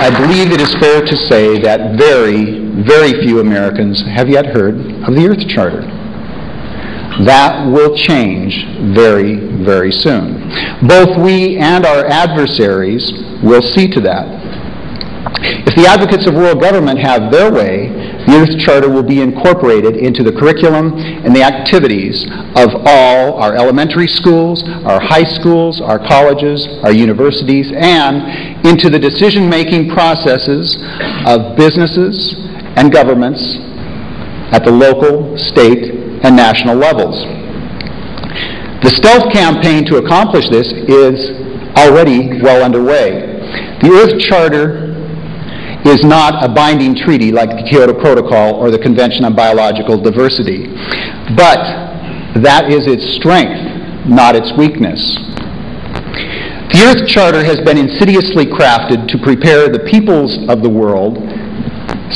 I believe it is fair to say that very, very few Americans have yet heard of the Earth Charter. That will change very, very soon. Both we and our adversaries will see to that. If the advocates of world government have their way, the Earth Charter will be incorporated into the curriculum and the activities of all our elementary schools, our high schools, our colleges, our universities, and into the decision-making processes of businesses and governments at the local, state, and national levels. The stealth campaign to accomplish this is already well underway. The Earth Charter is not a binding treaty like the Kyoto Protocol or the Convention on Biological Diversity, but that is its strength, not its weakness. The Earth Charter has been insidiously crafted to prepare the peoples of the world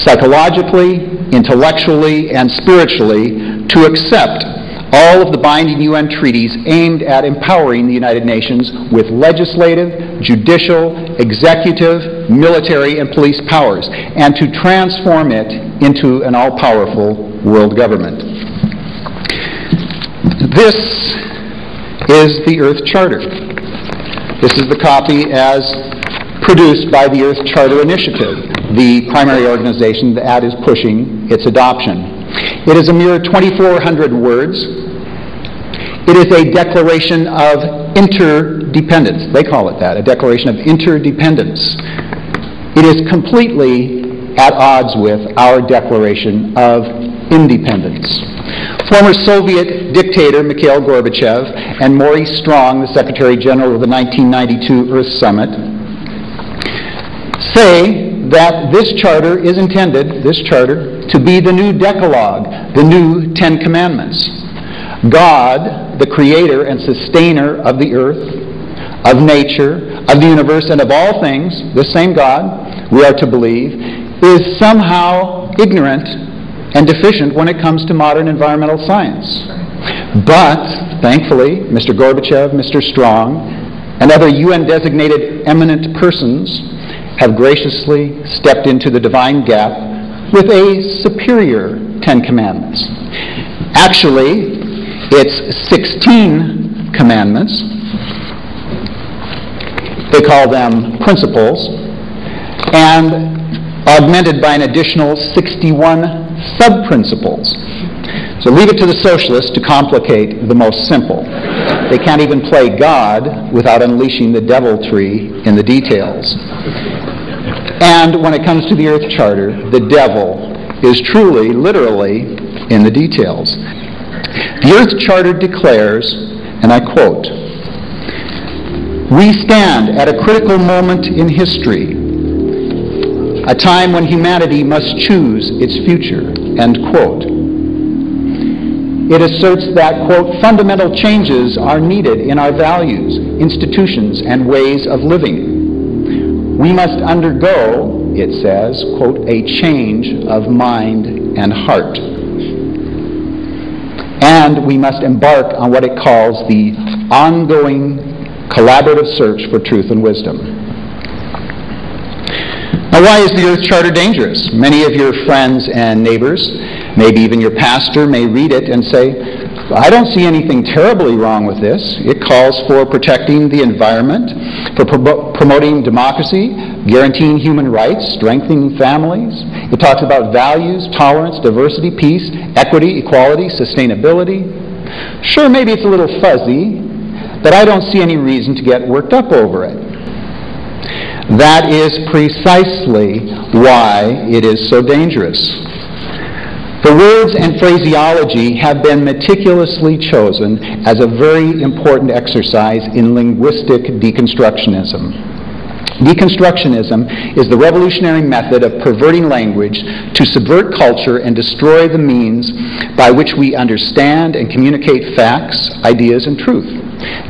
psychologically, intellectually, and spiritually to accept all of the binding UN treaties aimed at empowering the United Nations with legislative, judicial, executive, military, and police powers, and to transform it into an all-powerful world government. This is the Earth Charter. This is the copy as produced by the Earth Charter Initiative, the primary organization that is pushing its adoption. It is a mere 2,400 words. It is a declaration of interdependence. They call it that, a declaration of interdependence. It is completely at odds with our declaration of independence. Former Soviet dictator Mikhail Gorbachev and Maurice Strong, the Secretary General of the 1992 Earth Summit, say that this charter is intended, this charter, to be the new Decalogue, the new Ten Commandments. God, the creator and sustainer of the earth, of nature, of the universe, and of all things, this same God, we are to believe, is somehow ignorant and deficient when it comes to modern environmental science. But, thankfully, Mr. Gorbachev, Mr. Strong, and other UN-designated eminent persons have graciously stepped into the divine gap with a superior Ten Commandments. Actually, it's 16 commandments. They call them principles, and augmented by an additional 61 sub-principles. So leave it to the socialists to complicate the most simple. They can't even play God without unleashing the deviltry in the details. And when it comes to the Earth Charter, the devil is truly, literally, in the details. The Earth Charter declares, and I quote, "We stand at a critical moment in history, a time when humanity must choose its future," end quote. It asserts that, quote, "fundamental changes are needed in our values, institutions, and ways of living. We must undergo," it says, quote, "a change of mind and heart. And we must embark on what it calls the ongoing collaborative search for truth and wisdom." Now, why is the Earth Charter dangerous? Many of your friends and neighbors, maybe even your pastor, may read it and say, "I don't see anything terribly wrong with this. It calls for protecting the environment, for promoting democracy, guaranteeing human rights, strengthening families. It talks about values, tolerance, diversity, peace, equity, equality, sustainability. Sure, maybe it's a little fuzzy, but I don't see any reason to get worked up over it." That is precisely why it is so dangerous. The words and phraseology have been meticulously chosen as a very important exercise in linguistic deconstructionism. Deconstructionism is the revolutionary method of perverting language to subvert culture and destroy the means by which we understand and communicate facts, ideas, and truth.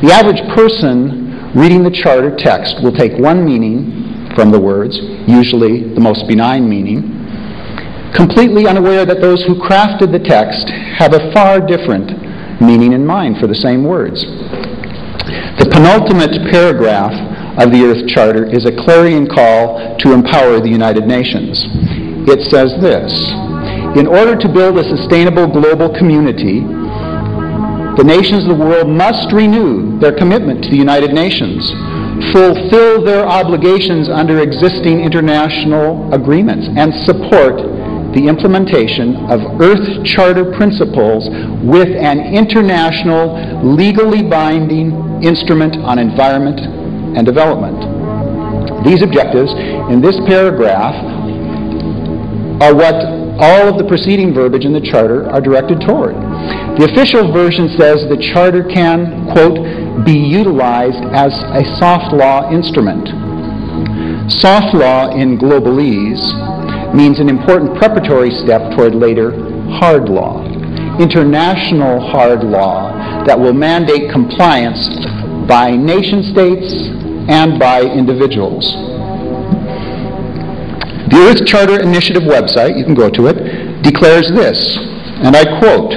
The average person reading the Charter text will take one meaning from the words, usually the most benign meaning, completely unaware that those who crafted the text have a far different meaning in mind for the same words. The penultimate paragraph of the Earth Charter is a clarion call to empower the United Nations. It says this: in order to build a sustainable global community, the nations of the world must renew their commitment to the United Nations, fulfill their obligations under existing international agreements, and support the implementation of Earth Charter principles with an international, legally binding instrument on environment and development. These objectives in this paragraph are what all of the preceding verbiage in the Charter are directed toward. The official version says the Charter can, quote, be utilized as a soft law instrument. Soft law in globalese means an important preparatory step toward later hard law, international hard law that will mandate compliance by nation states and by individuals. The Earth Charter Initiative website, you can go to it, declares this, and I quote,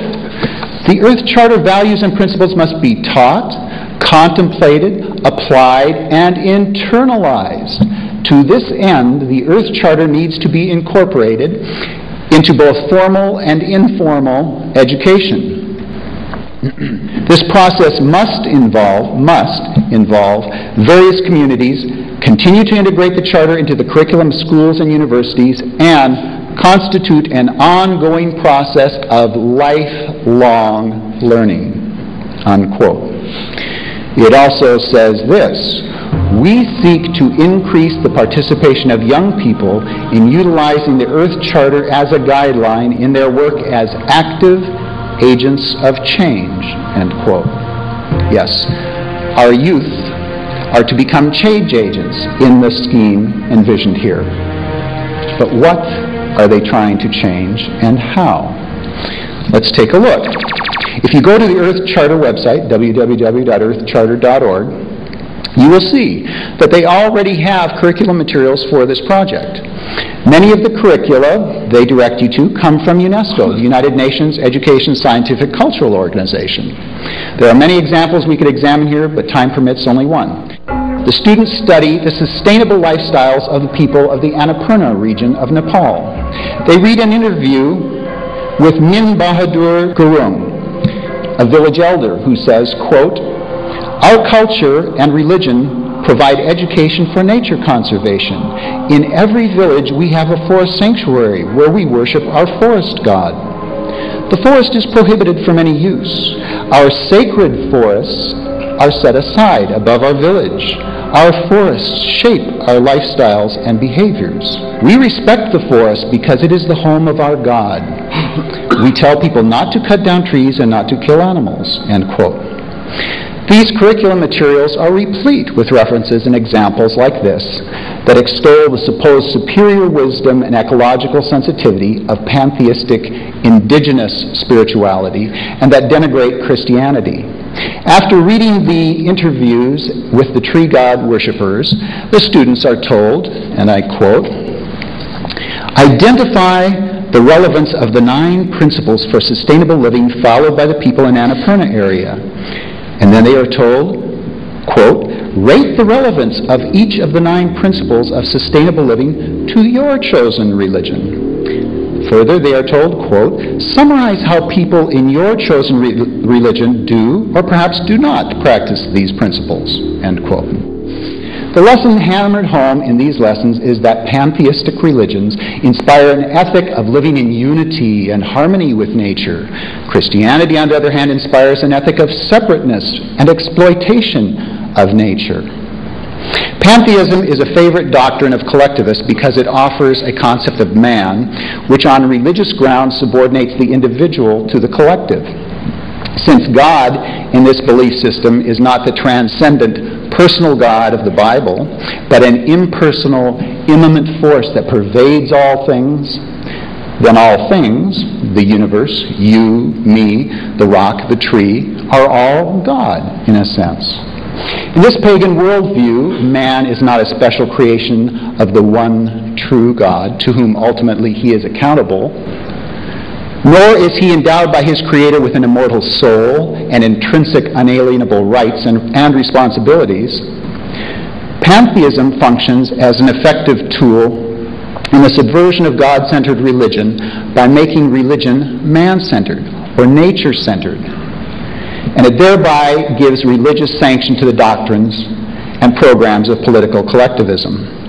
"The Earth Charter values and principles must be taught, contemplated, applied, and internalized. To this end, the Earth Charter needs to be incorporated into both formal and informal education. This process must involve various communities, continue to integrate the Charter into the curriculum of schools and universities, and constitute an ongoing process of lifelong learning," unquote. It also says this: "We seek to increase the participation of young people in utilizing the Earth Charter as a guideline in their work as active agents of change," end quote. Yes, our youth are to become change agents in the scheme envisioned here. But what are they trying to change, and how? Let's take a look. If you go to the Earth Charter website, www.earthcharter.org, you will see that they already have curriculum materials for this project. Many of the curricula they direct you to come from UNESCO, the United Nations Education, Scientific, Cultural Organization. There are many examples we could examine here, but time permits only one. The students study the sustainable lifestyles of the people of the Annapurna region of Nepal. They read an interview with Min Bahadur Gurung, a village elder, who says, quote, "Our culture and religion provide education for nature conservation. In every village we have a forest sanctuary where we worship our forest god. The forest is prohibited from any use. Our sacred forests are set aside above our village. Our forests shape our lifestyles and behaviors. We respect the forest because it is the home of our God. We tell people not to cut down trees and not to kill animals," end quote. These curriculum materials are replete with references and examples like this that extol the supposed superior wisdom and ecological sensitivity of pantheistic indigenous spirituality and that denigrate Christianity. After reading the interviews with the tree god worshippers, the students are told, and I quote, "Identify the relevance of the 9 principles for sustainable living followed by the people in Annapurna area." And then they are told, quote, "Rate the relevance of each of the 9 principles of sustainable living to your chosen religion." Further, they are told, quote, "Summarize how people in your chosen religion do or perhaps do not practice these principles," end quote. The lesson hammered home in these lessons is that pantheistic religions inspire an ethic of living in unity and harmony with nature. Christianity, on the other hand, inspires an ethic of separateness and exploitation of nature. Pantheism is a favorite doctrine of collectivists because it offers a concept of man which on religious grounds subordinates the individual to the collective. Since God in this belief system is not the transcendent personal God of the Bible, but an impersonal, immanent force that pervades all things, then all things, the universe, you, me, the rock, the tree, are all God, in a sense. In this pagan worldview, man is not a special creation of the one true God, to whom ultimately he is accountable, nor is he endowed by his Creator with an immortal soul and intrinsic unalienable rights and responsibilities. Pantheism functions as an effective tool in the subversion of God-centered religion by making religion man-centered or nature-centered. And it thereby gives religious sanction to the doctrines and programs of political collectivism.